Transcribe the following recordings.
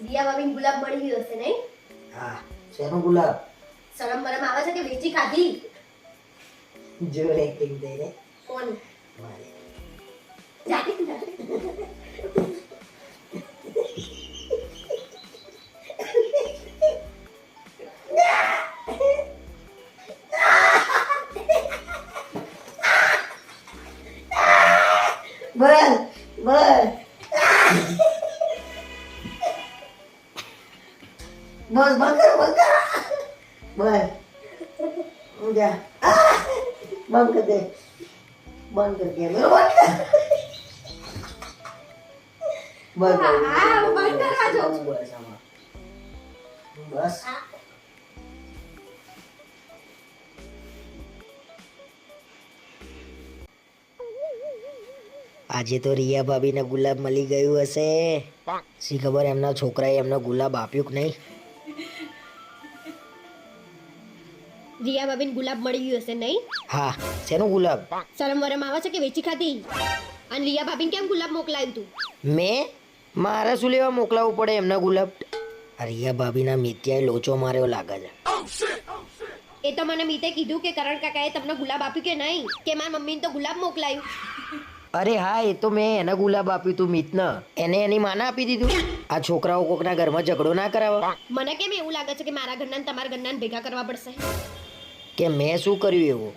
દિયા ભાભી ગુલાબ મળી ગયો હશે નહીં? હા, શેનો ગુલાબ? શરમ બરમ આવે છે કે વેચી ખાધી? જો એક્ટિંગ દે રે. કોણ? મારે. જાતે બોલ બોલ બોલ બોલ જા બંધ કર દે બંધ કર કે બંધ હા, બંધ કરાજો. બસ આજે તો રિયા ભાભીને ગુલાબ મળી ગયું હશે. શી ખબર એમના છોકરાએ એમને ગુલાબ આપ્યું કે નહીં. દિયા ભાભીને ગુલાબ મળી ગયું હશે નહીં? હા, શેનો ગુલાબ? શરમ વરમ આવે છે કે વેચી ખાધી? અને રિયા ભાભીને કેમ ગુલાબ મોકલાયું તું? મેં મારે શું લેવા મોકલાવવું પડે એમના ગુલાબ? આ રિયા ભાભીના મિત્યાએ લોચો માર્યો લાગે છે. એ તો મને મીતે કીધું કે કરણ કાકાએ તમને ગુલાબ આપ્યું કે નહીં, કે મારા મમ્મીને તો ગુલાબ મોકલાયું. અરે હા, એ તો મેં એને ગુલાબ આપ્યું તું મિતને. એને એની માને આપી દીધું. આ છોકરાઓ કોકના ઘરમાં ઝઘડો ના કરાવે. મને કેમ એવું લાગે છે કે મારા ઘરના ને તમારા ઘરના ભેગા કરવા પડશે? કે મેં શું કર્યું એવું?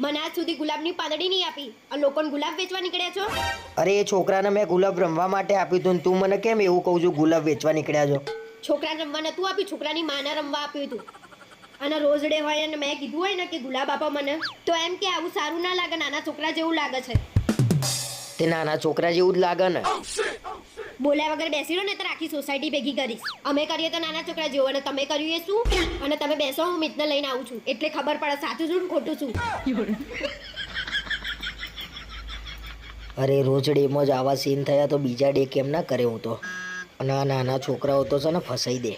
મને આજ સુધી ગુલાબની પાંદડી નહીં આપી અને લોકોને ગુલાબ વેચવા નીકળ્યા છો. અરે એ છોકરાને મેં ગુલાબ રમવા માટે આપ્યું હતું ને તું મને કેમ એવું કહું છું ગુલાબ વેચવા નીકળ્યા છો? છોકરાને રમવા નતું આપ્યું, છોકરાની માને રમવા આપ્યું હતું. અને રોજ ડે હોય અને મેં કીધું હોય ને કે ગુલાબ આપો મને, તો એમ કે આવું સારું ના લાગે, નાના છોકરા જેવું લાગે છે. તે નાના છોકરા જેવું જ લાગે ને. બોલ્યા વગર બેસી રહો ને તો આખી સોસાયટી ભેગી કરીશ. અમે કરીએ તો નાના છોકરા જેવું અને તમે કર્યું એ શું? અને તમે બેસો, હું મિતને લઈને આવું છું એટલે ખબર પડે સાચું શું ને ખોટું શું. અરે રોજ ડેમાં જ આવા સીન થયા તો બીજા ડે કેમ ના કરે હું તો. અને આ નાના છોકરાઓ તો છે ને ફસાઈ દે.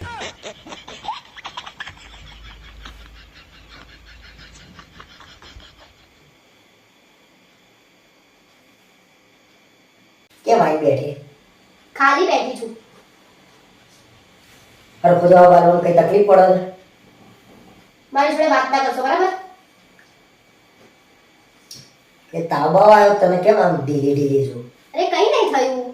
કેમ આવી બેઠી? ખાલી બેઠી છું. હરખો જવાબ આપવાનું કઈ તકલીફ પડે છે? મારી જોડે વાત ના કરશો, બરાબર? કે તાવ આવ્યો તને કેમ આમ ઢીલી ઢીલી છું? અરે કઈ નહીં થયું.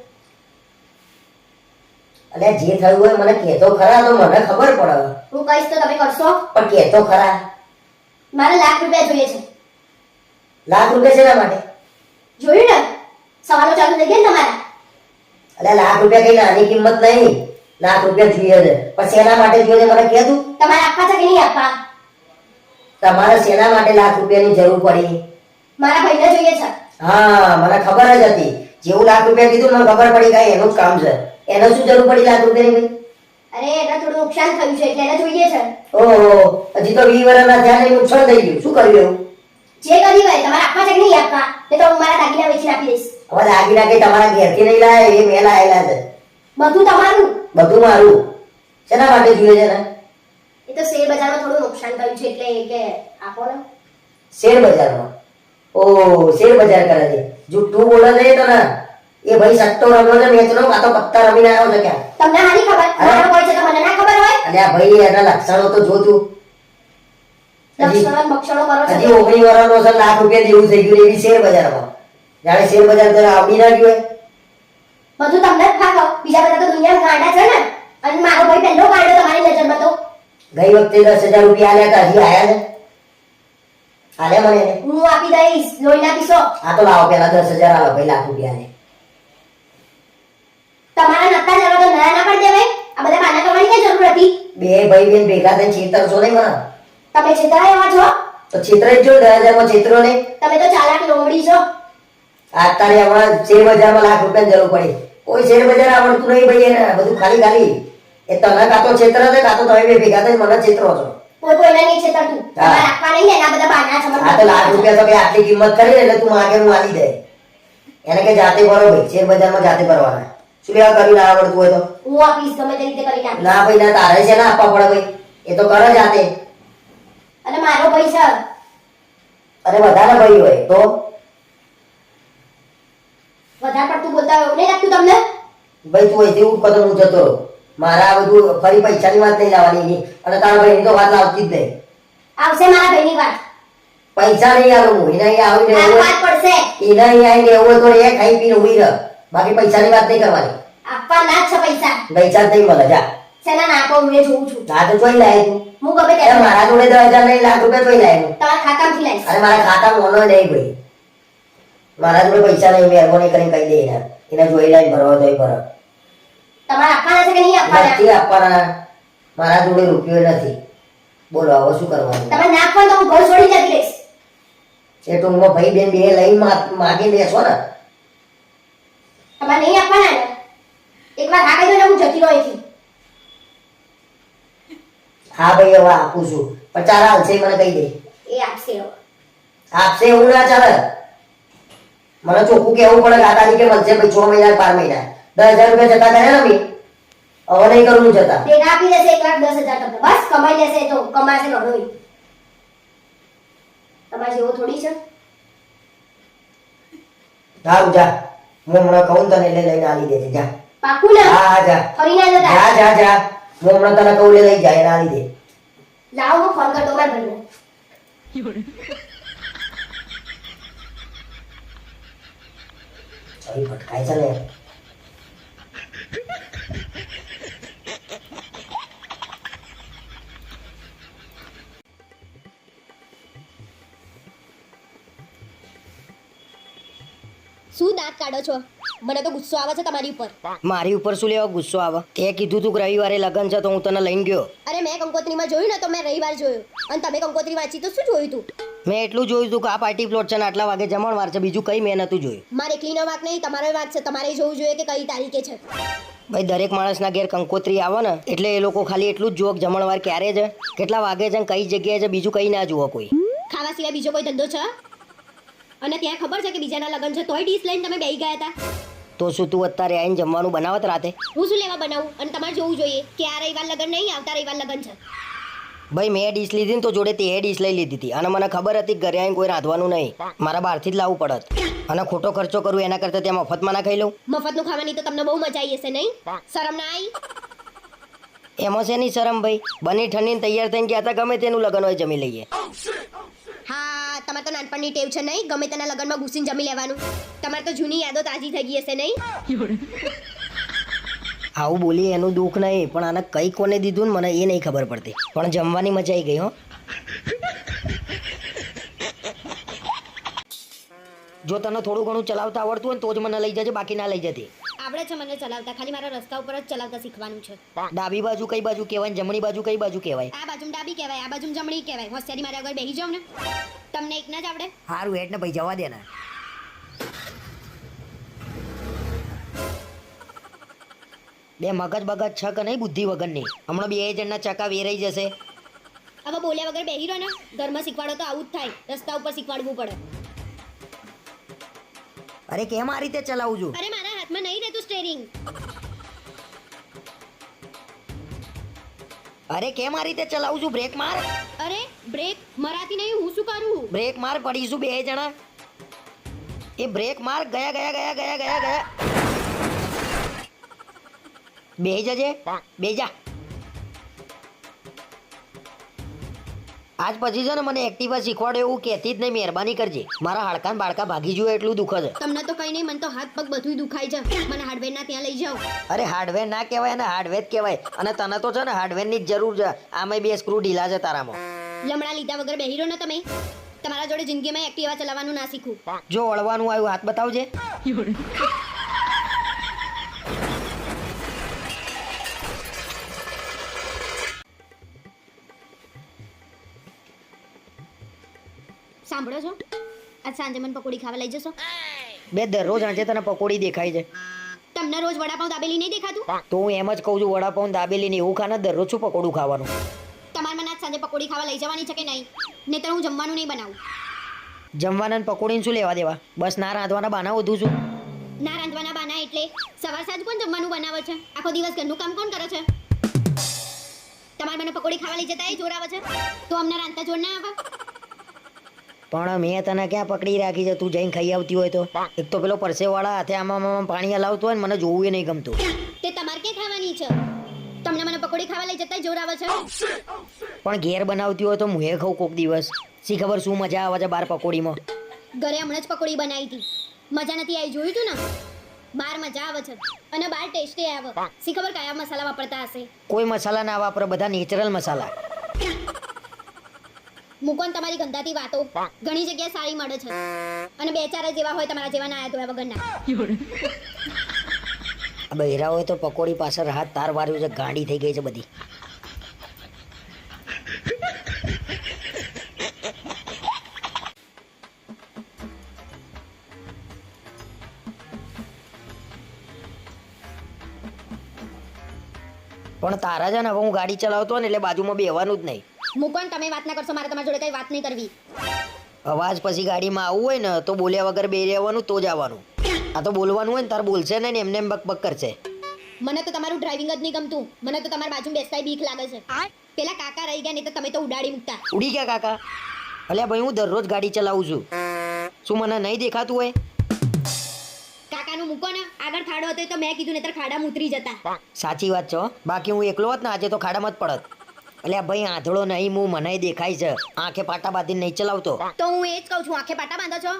અલ્યા જે થયું હોય મને કહેતો ખરા તો મને ખબર પડે. હું કહીશ તો તમે કરશો? પણ કહેતો ખરા. મારે ₹1,00,000 જોઈએ છે. ₹1,00,000 શેના માટે? જોયું ને, સવાલો ચાલુ થઈ ગયા ને તમારા. અલ્યા ₹1,00,000 કઈ નાની કિંમત નહીં. ₹1,00,000 જોઈએ છે પણ શેના માટે જોઈએ છે મને કહે તું. તમારે આપવા છે કે નહીં આપવા? તમારે શેના માટે ₹1,00,000 ની જરૂર પડી? મારા ભાઈને જોઈએ છે. હા, મને ખબર જ હતી. જેવું ₹1,00,000 કીધું મને ખબર પડી ગઈ એનું જ કામ છે. એને શું જરૂર પડી ₹1,00,000 ની? અરે એને થોડું નુકસાન થયું છે એટલે એને જોઈએ છે. ઓહો, હજી તો 20 વર્ષના થયા ને નુકસાન થઈ ગયું. શું કર્યું એવું? જે કરી હોય તમારે આપવા છે કે નહીં આપવા? તે તો હું મારા દાગીના વેચીને આપી દઈશ. હવે દાગીના કઈ તમારા ઘેરથી નહીં લાયા, એ મેં લાયેલા છે. બધું તમારું. બધું મારું. શેના માટે જોઈએ છે ને? એ તો શેર બજારમાં થોડું નુકસાન થયું છે એટલે એ કે આપો ને. શેર બજારમાં? ઓહ, શેર બજાર કરે છે. જુઠ્ઠું બોલે છે તો ને. એ ભાઈ સટ્ટો રમ્યો છે મેચનો, કાં તો પત્તા રમીને આવ્યો છે ક્યાં? તમને હાની ખબર? મારો કોઈ છે તો મને ના ખબર હોય? અને આ ભાઈ એના લક્ષણો તો જો તું. લક્ષણો બક્ષણો કરો છો. હજી 19 વર્ષનો છે, ₹1,00,000 જેવું થઈ ગયું એવી શેર બજારમાં. જાણે શેર બજાર તને આવડી ના ગયું હોય. બધું તમને જ ખાતો, બીજા બધા તો દુનિયામાં ગાંડા છે ને. અને મારો ભાઈ પહેલો ગાંડો તમારી નજરમાં તો. ગઈ વખતે ₹10,000 આલ્યા હતા, હજી આયા ને? આલ્યા મને એને? હું આપી દઈશ, લોહી ના પીશો. આ તો લાવો પેલા 10,000 આલો ભાઈ ₹1,00,000 ને. તમારા નતા જરો તો નયા ના પડી દેવાય. આ બધા બાના કરવાની કઈ જરૂર હતી? બે ભાઈ બેન ભેગા થઈને છેતરશો નહીં મને. તમે છેતરાય એવા છો? તો છેતરાઈ જો 10,000 માં છેતરો નહીં. તમે તો ચાલાક લોમડી છો. અત્યારે હમણાં શેર બજારમાં ₹1,00,000 જરૂર પડી. કોઈ શેર બજાર આવડતું નહીં ભાઈ, એને બધું ખાલી ખાલી. એ તને કાં તો છેતરે છે કાં તો તમે બે ભેગા થઈને મને છેતરો છો. કોઈ કોઈને નહીં છેતરતું. તમારે આપવા નહીં ને એના બધા બાના છે. આ તો ₹1,00,000 તો કઈ આટલી કિંમત કરી એટલે તું માગે હું આલી દે. એને કે જાતે ભરો ભાઈ, શેર બજારમાં જાતે ભરવાના. શું લેવા કરી ના આવડતું હોય તો? હું આપીશ ગમે તે રીતે કરી નાખીશ. ના ભાઈ ના, તારે છે ને આપવા પડે ભાઈ. એ તો કરે જાતે. અને મારો ભાઈ છે. અરે વધારે ભાઈ હોય તો વધારે પડતું બોલતા હોય એવું નહીં લાગતું તમને? ભાઈ તું અહીંથી ઉઠ, હું જતો રહું. મારા આ બધું ફરી પૈસાની વાત નહીં લાવવાની એની. અને તારા ભાઈની તો વાત લાવતી જ નહીં. આવશે મારા ભાઈની વાત. પૈસા નહીં આલું હું. એના અહીંયા આવીને આ એવું વાત પડશે. એના અહીંયા આવીને એવું હોય તો એ ખાઈ પીને ઉઈ રહ. બાકી પૈસાની વાત નહીં કરવાની. આપવાના જ છે પૈસા. પૈસા જ નહીં મળે જા. શેના નાખો હું એ જોઉં છું. આ તો જોઈ લાય તું. હું ગમે એ ત્યારે મારા જોડે 10,000 નહીં, લાખ રૂપિયા જોઈ લાય હું. તમારા ખાતામાંથી લઈશ. અરે મારા ખાતામાં ઓનો નહીં ભાઈ. મારા જોડે પૈસા નહીં, મહેરબાની કરીને કહી દે એના. એને જોઈ લાઈને ભરવા તોય ભરો. તમારે આપવાના છે કે નહીં આપવાના? નથી આપવાના. મારા જોડે રૂપિયો નથી. બોલો હવે શું કરવાનું? તમે નાખો તો હું ઘર છોડી જતી રહીશ. એ ટૂંકમાં ભાઈ બેન બે લઈને માગી બેસો ને. તમારે નહીં આપવાના ને? એકવાર હા કહી દો ને હું જતી રહું અહીંથી. હા ભાઈ હવે આપું છું. પણ ચાલ હાલશે મને કહી દે. એ આપશે હવે. આપશે એવું ના ચાલે. મને ચોખ્ખું કેવું પડે કે આ તારીખે મળશે ભાઈ 6 મહિના 12 મહિના 10,000 રૂપિયા જતા કર્યા ને મેં. હવે નહીં કરું જતા. ભેગા આપી દેશે 1,10,000 તમને. બસ કમાઈ લેશે તો કમાશે નોડોય. તમારે જેવો થોડી છે. સારું જા. હું હમણાં કહું તને એટલે લઈને આલી દેજે જા. પાકું ને? હા હા જા. ફરી ના જતા. જા જા જા. હું હમણાં તને કહું એટલે લઈ જાય એને આલી દે. લાવો હું ફોન કરતો મારા ભાઈને. અરે ભટકાય છે ને. શું દાંત કાઢો છો? મને તો ગુસ્સો આવે છે તમારી ઉપર. મારી ઉપર શું લેવા ગુસ્સો આવે? તે કીધું તું કે રવિવારે લગન છે તો હું તને લઈને ગયો. અરે મેં કંકોત્રીમાં જોયું ને તો મેં રવિવાર જોયું. અને તમે કંકોત્રી વાંચી તો શું જોયું તું? મેં એટલું જોયું તું કે આ પાર્ટી પ્લોટ છે ને આટલા વાગે જમણવાર છે, બીજું કઈ મેં નતું જોયું. મારે એકલીનો વાંક નહીં, તમારો વાંક છે. તમારે જોવું જોઈએ કે કઈ તારીખે છે. ભાઈ દરેક માણસના ઘેર કંકોત્રી આવે ને એટલે એ લોકો ખાલી એટલું જ જુઓ કે જમણવાર ક્યારે છે, કેટલા વાગે છે, કઈ જગ્યાએ છે, બીજું કઈ ના જુઓ કોઈ. ખાવા સિવાય બીજો કોઈ ધંધો છે? અને ત્યાં ખબર છે કે બીજાના લગ્ન છે તોય ડીશ લઈને તમે બેહી ગયા હતા. તો શું તું અત્યારે આવીને જમવાનું બનાવત રાતે? હું શું લેવા બનાવું? અને તમારે જોવું જોઈએ કે આ રવિવાર લગ્ન નહીં, આવતા રવિવાર લગ્ન છે. ભાઈ મેં ડીશ લીધી ને તો જોડે તે ડીશ લઈ લીધી હતી અને મને ખબર હતી કે ઘરે આવીને કોઈ રાંધવાનું નહીં, મારા બહારથી જ લાવવું પડત. અને ખોટો ખર્ચો કરું એના કરતાં ત્યાં મફતમાં ના ખાઈ લઉં. મફતનું ખાવાની તો તમને બહુ મજા આવી હશે નહીં? શરમ ના આવી? એમાં શેની શરમ ભાઈ? બની ઠંડીને તૈયાર થઈને ગયા હતા, ગમે તેનું લગ્ન હોય જમી લઈએ. હા, તમારે તો નાનપણની ટેવ છે નહીં? ગમે તેના લગ્નમાં ઘૂસીને જમી લેવાનું. તમારે તો જૂની યાદો તાજી થઈ ગઈ હશે નહીં? આવું બોલી એનું દુઃખ નહીં, પણ આને કઈ કોને દીધું ને મને એ નહીં ખબર પડતી. પણ જમવાની મજા આવી ગઈ હો. જો તને થોડું ઘણું ચલાવતા આવડતું હોય ને તો જ મને લઈ જજે, બાકી ના લઈ જતી. આવડે છે મને ચલાવતા, ખાલી મારા રસ્તા ઉપર જ ચલાવતા શીખવાનું છે. ડાબી બાજુ કઈ બાજુ કહેવાય, જમણી બાજુ કઈ બાજુ કહેવાય? આ બાજુ ડાબી કહેવાય, આ બાજુ જમણી કહેવાય. હોશિયારી મારા આગળ બેહી જાવ ને. તમને એક ના જ આવડે? સારું હેઠ ને ભાઈ જવા દે ને. બે મગજ બગજ છે કે નહીં બુદ્ધિ વગરની? હમણાં બે જણના ચકા વેરાઈ જશે. હવે બોલ્યા વગર બેહી રહો ને. ઘરમાં શીખવાડો તો આવું જ થાય, રસ્તા ઉપર શીખવાડવું પડે. અરે કેમ આ રીતે ચલાવું છું? અરે મારા હાથમાં નહીં રહેતું સ્ટેરિંગ. અરે કેમ આ રીતે ચલાવું છું? બ્રેક માર. અરે બ્રેક મરાતી નહીં, હું શું કરું? બ્રેક માર, પડીશું બે જણા. એ બ્રેક માર. ગયા ગયા ગયા ગયા ગયા ગયા. બેહી જજે, બેહી જા. આજ પછી છે ને મને એક્ટિવા શીખવાડો એવું કહેતી જ નહીં, મહેરબાની કરજે. મારા હાડકાં બાળકા ભાગી જુએ એટલું દુઃખ છે. તમને તો કઈ નહીં, મને તો હાથ પગ બધું દુખાય છે. મને હાર્ડવેર ના ત્યાં લઈ જાઓ. અરે હાર્ડવેર ના કહેવાય અને હાર્ડવેર કહેવાય. અને તને તો છે ને હાર્ડવેરની જ જરૂર છે. આમાં બે સ્ક્રૂ ઢીલા છે તારામાં. લમણા લીધા વગર બેહી રહો ને તમે. તમારા જોડે જિંદગીમાં એક્ટિવા ચલાવવાનું ના શીખું. જો વળવાનું આવ્યું હાથ બતાવજે. સાંભળો છો? આજ સાંજે મને પકોડી ખાવા લઈ જશો? બે દરરોજ આજે તને પકોડી દેખાય છે. તમને રોજ વડાપાઉં દાબેલી નહીં દેખાતું? તો હું એમ જ કહું છું, વડાપાઉં દાબેલી ને એવું ખાને દરરોજ શું પકોડું ખાવાનું? તમારે મને આજ સાંજે પકોડી ખાવા લઈ જવાની છે કે નહીં? નહીંતર હું જમવાનું નહીં બનાવું. જમવાના ને પકોડીને શું લેવા દેવા? બસ ના રાંધવાના બાના વધુ છું. ના રાંધવાના બાના એટલે સવાર સાંજ કોણ જમવાનું બનાવે છે? આખો દિવસ ઘરનું કામ કોણ કરે છે? તમારે મને પકોડી ખાવા લઈ જતા એ જોર આવે છે, તો અમને રાંધતા જોર ના આવે? પણ મેં તને ક્યાં પકડી રાખી છે? તું જઈને ખાઈ આવતી હોય તો. એક તો પેલો પરસેવાળા હાથે આમાં પાણી હલાવતો હોય ને મને જોવું એ નહીં ગમતું. તે તમારે ક્યાં ખાવાની છે? અને મને પકોડી ખાવા લઈ જતા જોર આવે છે. પણ ઘેર બનાવતી હોય તો હું એ ખાઉં કોક દિવસ. શી ખબર શું મજા આવે છે બાર પકોડીમાં. ઘરે હમણાં જ પકોડી બનાવી હતી, મજા નથી આવી, જોયું તું ને. બાર મજા આવે છે અને બાર ટેસ્ટી આવે. શી ખબર કયા મસાલા વાપરતા હશે. કોઈ મસાલા ના વાપરે, બધા નેચરલ મસાલા. મૂકો ને તમારી ગંદાતી વાતો. ઘણી જગ્યાએ સારી મળે છે અને બે ચાર જ એવા હોય તમારા જેવા ના આયા તો વગરના. આ બહેરા હોય તો પકોડી પાછળ હાથ તાર વાર્યું છે, ગાંડી થઈ ગઈ છે બધી. પણ તારા છે ને હવે હું ગાડી ચલાવતો ને એટલે બાજુમાં બેહવાનું જ નહીં. મૂકો ને તમે વાત ના કરશો, મારે તમારી જોડે કઈ વાત નહીં કરવી. અવાજ પછી ગાડીમાં આવવું હોય ને તો બોલ્યા વગર બે રહેવાનું તો જ આવવાનું. આ તો બોલવાનું હોય ને તાર બોલશે ને એમને એમ બક બક કરશે. મને તો તમારું ડ્રાઇવિંગ જ નહીં ગમતું. મને તો તમારી બાજુમાં બેસતાય બીક લાગે છે. પેલા કાકા રહી ગયા નહીં તો તમે તો ઉડાડી મૂકતા. ઉડી ગયા કાકા? અલ્યા ભાઈ હું દરરોજ ગાડી ચલાવું છું, શું મને નહીં દેખાતું હોય? કાકાનું મૂકો ને, આગળ ખાડો હતો તો મેં કીધું નહીતર ખાડામાં ઉતરી જતા. સાચી વાત છે હો. બાકી હું એકલો હોત ને આજે તો ખાડામાં જ પડત. અલ્યા ભાઈ આંધળો નહીં હું, મને દેખાય છે. આંખે પાટા બાંધીને નહીં ચલાવતો. તો હું એ જ કહું છું, આંખે પાટા બાંધો છો?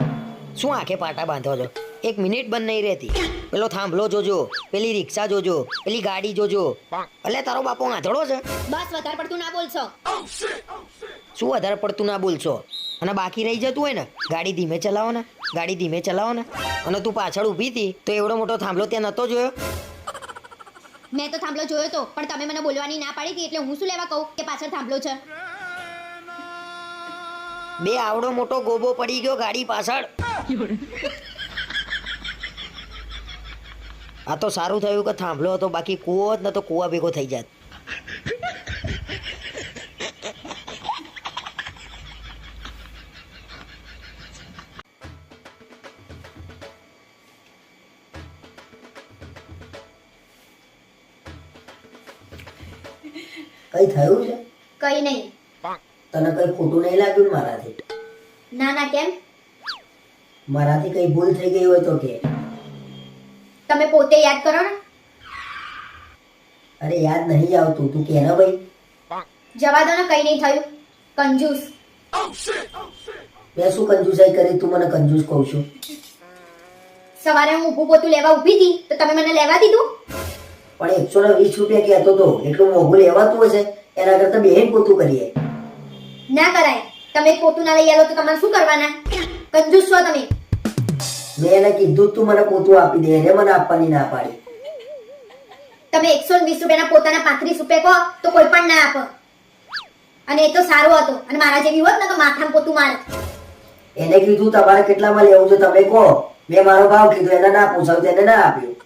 શું આંખે પાટા બાંધો છો? એક મિનિટ બંધ નહીં રહેતી. પેલો થાંભલો જોજો, પેલી રિક્ષા જોજો, પેલી ગાડી જોજો. અલ્યા તારો બાપો આંધળો છે? બસ વધારે પડતું ના બોલશો. શું વધારે પડતું ના બોલશો? અને બાકી રહી જતું હોય ને, ગાડી ધીમે ચલાવો ને, ગાડી ધીમે ચલાવો ને. અને તું પાછળ ઊભી હતી તો એવડો મોટો થાંભલો ત્યાં નતો જોયો? મેં તો થાંભલો જોયો તો, પણ તમે મને બોલવાની ના પાડી હતી એટલે હું શું લેવા કહું કે પાછળ થાંભલો છે. બે આવડો મોટો ગોબો પડી ગયો ગાડી પાછળ. આ તો સારું થયું કે થાંભલો હતો, બાકી કૂવો જ ન તો કૂવા ભેગો થઈ જાત. કઈ થયું છે? કઈ નહીં. તને કઈ ખોટું નહીં લાગ્યું ને મારાથી? ના ના, કેમ? મારાથી કઈ ભૂલ થઈ ગઈ હોય તો કે. તમે પોતે યાદ કરો ને. અરે યાદ નહીં આવતું, તું કે ને ભાઈ. જવા દો ને, કઈ નહીં થયું. કંજૂસ. મેં શું કંજૂસાઈ કરી? તું મને કંજૂસ કહું છું? સવારે હું ઊભું પોતું લેવા ઊભી હતી તો તમે મને લેવા દીધું. પણ 120 રૂપિયા કહેતો તો, એટલું મોંઘું લેવાતું હશે? એના કરતા બેન પોતું કરીએ. ના કરાય. તમે પોતું ના લઈ આવો તો તમારે શું કરવાના? કંજૂસ છો તમે. મેં એને કીધું તું મને પોતું આપી દે, એને મને આપવાની ના પાડી. તમે 120 રૂપિયાના પોતાના 35 રૂપિયા કહો તો કોઈ પણ ના આપો. અને એ તો સારો હતો, અને મારા જેવી હોત ને તો માથામાં પોતું મારે. એને કીધું તમારે કેટલામાં લેવું છે તમે કહો. મેં મારો ભાવ કીધું, એને ના પૂછાવ્યું, એને ના આપ્યું.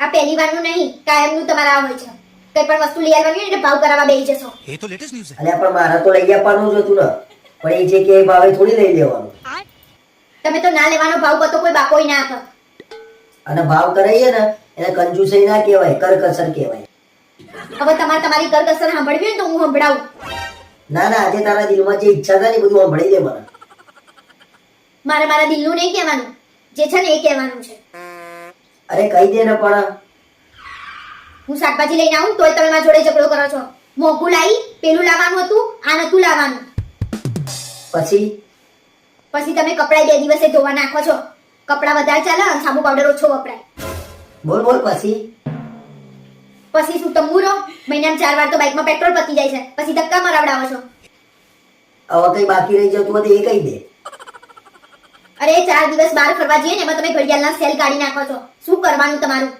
આ પહેલી વારનું નહીં, કાયમનું તમારા હોય છે. કઈ પણ વસ્તુ લઈ આવવાની હોય એટલે ભાવ કરાવવા બેસી જશો. ये तो लेटेस्ट न्यूज़ है। અલ્યા પણ મારા તો લઈ આપવાનું જ હતું ને. પણ એ જે કે એ ભાવે થોડી લઈ લેવાનું. તમે તો ના લેવાનો ભાવ કરતો કોઈ બાકોય ના આપો. અને ભાવ કરાઈએ ને એને કંજૂસાઈ ના કહેવાય, કરકસર કહેવાય. હવે તમારે તમારી કરકસર સાંભળવી હોય ને તો હું સંભળાવું. ના ના, આજે તારા દિલમાં જે ઈચ્છા થાય ને એ બધું સંભળાઈ દે મને. મારે મારા દિલનું નહીં કહેવાનું, જે છે ને એ કહેવાનું છે. અરે કહી દે ને પણ. હું શાકભાજી લઈને આવું તોય તમે મારા જોડે ઝઘડો કરો છો. મોંઘું લાવી, પેલું લાવવાનું હતું, આ નતું લાવવાનું. પછી પછી તમે કપડાં 2 દિવસે ધોવા નાખો છો. કપડાં વધારે ચાલે અને સાબુ પાવડર ઓછો વપરાય. બોલ બોલ પછી. પછી શું તંબુરો? મહિનામાં 4 વાર તો બાઇકમાં પેટ્રોલ પતી જાય છે, પછી ધક્કા મરાવડાવો છો. હવે કઈ બાકી રહી જતું હોય તો એ કહી દે. અરે 4 દિવસ બહાર ફરવા જઈએ ને એમાં તમે ઘડિયાળના સેલ કાઢી નાખો છો. શું કરવાનું તમારું?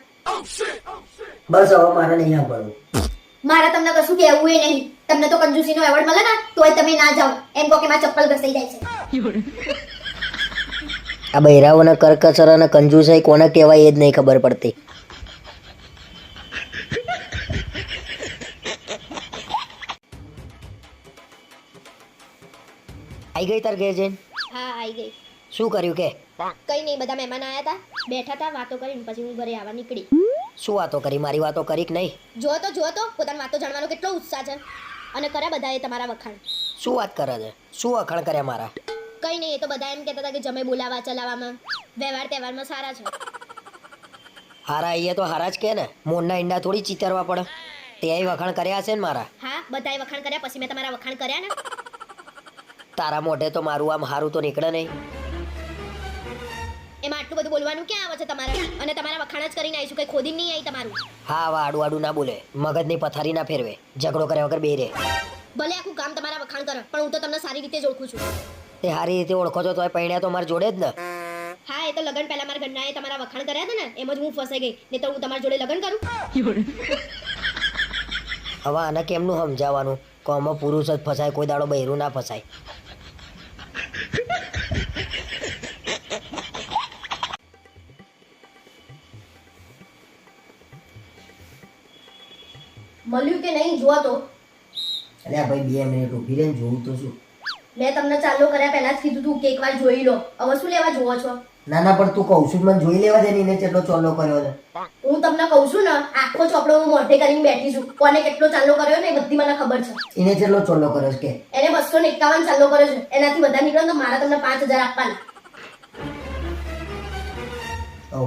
બસ હવે મારે નહીં સાંભળવું. મારે તમને કશું કહેવું એ નહીં. તમને તો કંજૂસીનો એવોર્ડ મળે ને તોય તમે ના જાઓ. એમ કહો કે મારા ચપ્પલ ઘસાઈ જાય છે. આ બૈરાઓને કરકસર અને કંજૂસાઈ કોને કહેવાય એ જ નહીં ખબર પડતી. આઈ ગઈ તાર ઘેર જઈને? હા, આવી ગઈ. શું કર્યું કે? કઈ નહીં, બધા મહેમાન આયા હતા, બેઠા હતા, વાતો કરીને પછી હું ઘરે આવવા નીકળી. શું વાતો કરી? મારી વાતો કરી કે નહીં? જો તો પોતાની વાતો જાણવાનો કેટલો ઉત્સાહ છે. અને કરે બધાએ તમારા વખાણ. શું વાત કરે છે? શું વખાણ કર્યા મારા? કઈ નહીં, એ તો બધા એમ કહેતા હતા કે જમે બોલાવા ચલાવવામાં, વ્યવહાર તહેવારમાં સારા છે. હારા અહીંયા તો હારા જ કે ને, મોરના ઈંડા થોડી ચીતરવા પડે. તે વખાણ કર્યા છે ને મારા? હા, બધાએ વખાણ કર્યા, પછી મેં તમારા વખાણ કર્યા ને. તારા મોઢે તો મારું આમ હારું તો નીકળે નહીં. એમાં આટલું બધું બોલવાનું ક્યાં આવે છે તમારે? અને તમારા વખાણ જ કરીને આવીશું, કઈ ખોદી નહીં આવી તમારું. હા, આવા આડું આડું ના બોલે, મગજની પથારી ના ફેરવે, ઝઘડો કર્યા વગર બેરે. ભલે આખું ગામ તમારા વખાણ કરે, પણ હું તો તમને સારી રીતે જ ઓળખું છું. તે સારી રીતે ઓળખો છો તોય પૈણ્યા તો મારી જોડે જ ને. હા, એ તો લગન પહેલા મારા ઘરનાએ તમારા વખાણ કર્યા હતા ને, એમ જ હું ફસાઈ ગઈ. નહીં તો હું તમારી જોડે લગન કરું. હવે આને કેમનું સમજાવવાનું? કોમાં પુરુષ જ ફસાય, કોઈ દાડો બૈરું ના ફસાય. મળ્યું કે નહીં જોવા તો. અલ્યા ભાઈ 2 મિનિટ ઊભી રહીને જોઉં તો શું? મેં તમને ચાલુ કર્યા પહેલા જ કીધું તું કે એકવાર જોઈ લો. હવે શું લેવા જોવો છો? ના ના, પણ તું કહું છું મને જોઈ લેવા દે ને, એને કેટલો ચોલ્લો કર્યો છે. હું તમને કહું છું ને, આખો ચોપડો હું મોઢે કરીને બેઠી છું. કોને કેટલો ચાલુ કર્યો ને એ બધી મને ખબર છે. એને કેટલો ચોલ્લો કર્યો છે કે? એને 251 ચાલુ કર્યો છે. એનાથી વધારે નીકળો તો મારા તમને 5000 આપવાના.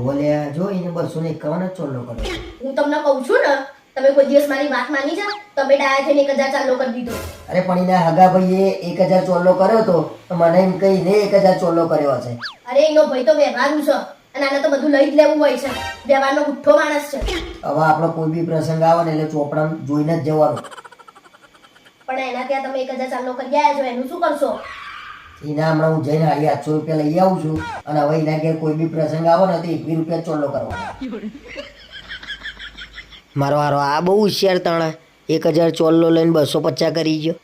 ઓલ્યા જો એને 251 જ ચોલ્લો કર્યો. હું તમને કહું છું ને, તમે કોઈ દિવસ મારી વાત માની જા? તમે ડાયા થઈને 1000 ચાલુ કરી દીધો. અરે પણ એના હગા ભાઈએ 1000 ચોલ્લો કર્યો તો મને એમ કહીને 1000 ચોલ્લો કર્યો હશે. અરે એનો ભાઈ તો વ્યવહારુ છે, અને આને તો બધું લઈ જ લેવું હોય છે. વ્યવહારનો ગુઠ્ઠો માણસ છે. હવે આપણો કોઈ બી પ્રસંગ આવે ને એટલે ચોપડા જોઈને જ જવાનું. પણ એના ત્યાં તમે 1000 ચાલુ કરી આવ્યા છો, એનું શું કરશો? એના હમણાં હું જઈને 800 રૂપિયા લઈ આવું છું, અને હવે એના ઘેર કોઈ બી પ્રસંગ આવે ને તો 21 રૂપિયા ચોલ્લો કરવાનો. મારો હારો આ બહુ હોશિયાર તાણા 1000 ચોલ્લો લઈને 250 કરી ગયો.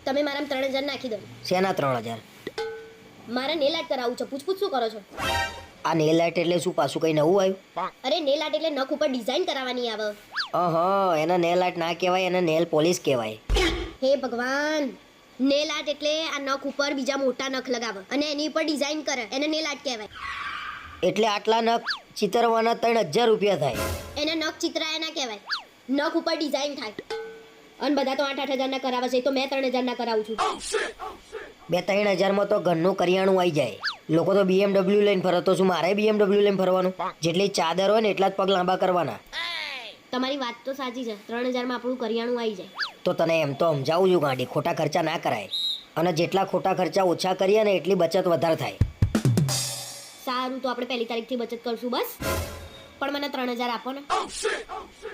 તમે મારા 3000 નાખી દો. શેના 3000? મારે નેલ આર્ટ કરાવવું છે. પૂછ શું કરો છો? આ નેલ આર્ટ એટલે શું, પાછું કઈ નવું આવ્યું? અરે નેલ આર્ટ એટલે નખ ઉપર ડિઝાઇન કરાવવાની આવે. એના નેલ આર્ટ ના કહેવાય, એને નેલ પોલિશ કહેવાય. હે ભગવાન, નેલ આર્ટ એટલે આ નખ ઉપર બીજા મોટા નખ લગાવે અને એની ઉપર ડિઝાઇન કરે, એને નેલ આર્ટ કહેવાય. એટલે આટલા નખ ચિતરવાના 3000 રૂપિયા થાય. એને નખ ચિત્રાયા ના કહેવાય, નખ ઉપર ડિઝાઇન થાય. અને બધા તો 8-8000 ના કરાવે છે, તો મેં 3000 ના કરાવું છું. 2-3000 માં તો ઘરનું કરિયાણું આવી જાય. લોકો તો BMW લઈને ફરે, તો શું મારે BMW લઈને ફરવાનું? જેટલી ચાદર હોય ને એટલા જ પગ લાંબા કરવાના. તમારી વાત તો સાચી છે, 3000 માં આપણું કરિયાણું આવી જાય. તો તને એમ તો સમજાવું છું ગાંડી, ખોટા ખર્ચા ના કરાય. અને જેટલા ખોટા ખર્ચા ઓછા કરીએ ને એટલી બચત વધારે થાય. સારું, તો આપણે 1 તારીખથી બચત કરશું બસ. પણ મને 3000 આપો ને.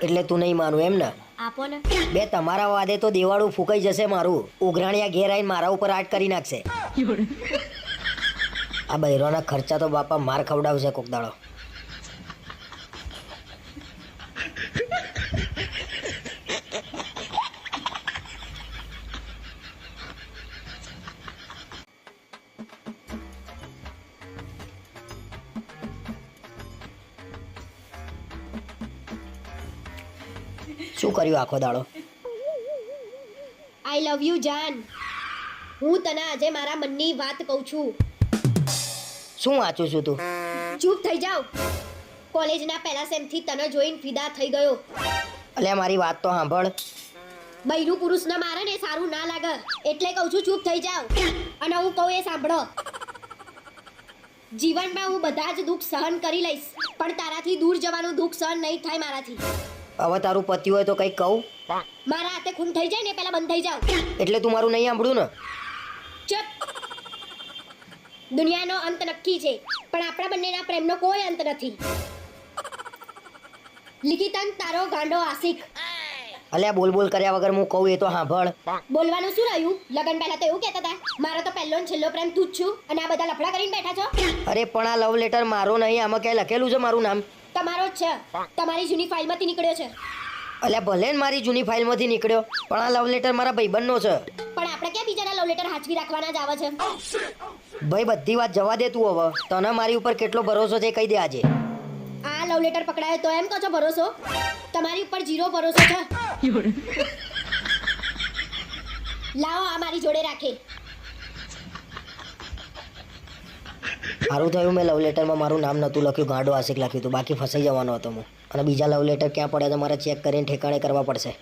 એટલે તું નહીં માનું એમ ને? આપો ને. બે તમારા વાદે તો દેવાળું ફૂંકાઈ જશે મારું. ઉઘરાણિયા ઘેર આવીને મારા ઉપર આટ કરી નાખશે. આ બૈરોના ખર્ચા તો બાપા માર ખવડાવશે કોક દાડો. શું કર્યું આખો દાડો? આઈ લવ યુ જાન. હું તને આજે મારા મનની વાત કહું છું. શું વાંચું છું તું? ચૂપ થઈ જાવ. કોલેજના પહેલા સેમથી તને જોઈને ફિદા થઈ ગયો. અલ્યા મારી વાત તો સાંભળ. બૈરું પુરુષને મારે ને સારું ના લાગે, એટલે કહું છું ચૂપ થઈ જાવ. અને હું કહું એ સાંભળો. જીવનમાં હું બધા જ દુઃખ સહન કરી લઈશ, પણ તારાથી દૂર જવાનું દુઃખ સહન નહીં થાય મારાથી. હવે તારું પતિ હોય તો કંઈક કહું? મારા હાથે ખૂન થઈ જાય ને પહેલા બંધ થઈ જાવ. એટલે તું મારું નહીં સાંભળ્યું ને? ચૂપ. દુનિયાનો અંત નક્કી છે, પણ આપણા બંનેના પ્રેમનો કોઈ અંત નથી. લિખિતન તારો ગાંડો આશિક. અલ્યા બોલ બોલ કર્યા વગર હું કહું એ તો સાંભળ. બોલવાનું શું રહ્યું? લગન પહેલા તો એવું કહેતા હતા મારો તો પહેલો ને છેલ્લો પ્રેમ તું જ છું, અને આ બધા લફડા કરીને બેઠા છો. અરે પણ આ લવ લેટર મારો નહીં, આમાં ક્યાંય લખેલું છે મારું નામ? તમારો જ છે, તમારી જૂની ફાઇલમાંથી નીકળ્યો છે. અલ્યા ભલે ને મારી જૂની ફાઇલમાંથી નીકળ્યો, પણ આ લવ લેટર મારા ભાઈબંધનો છે. પણ આપણે ક્યાં બીજાના લવ લેટર હાચવી રાખવાના જ આવે છે? ભાઈ બધી વાત જવા દે તું. હવે તને મારી ઉપર કેટલો ભરોસો છે કહી દે આજે. આ લવ લેટર પકડાયો તો એમ કહો છો ભરોસો? તમારી ઉપર 0 ભરોસો છે. લાવો આ મારી જોડે રાખે. સારું થયું મેં લવ લેટરમાં મારું નામ નહોતું લખ્યું, ગાંડો આશિક લખ્યું હતું, બાકી ફસાઈ જવાનો હતો હું. અને બીજા લવ લેટર ક્યાં પડ્યા તો મારે ચેક કરીને ઠેકાણે કરવા પડશે.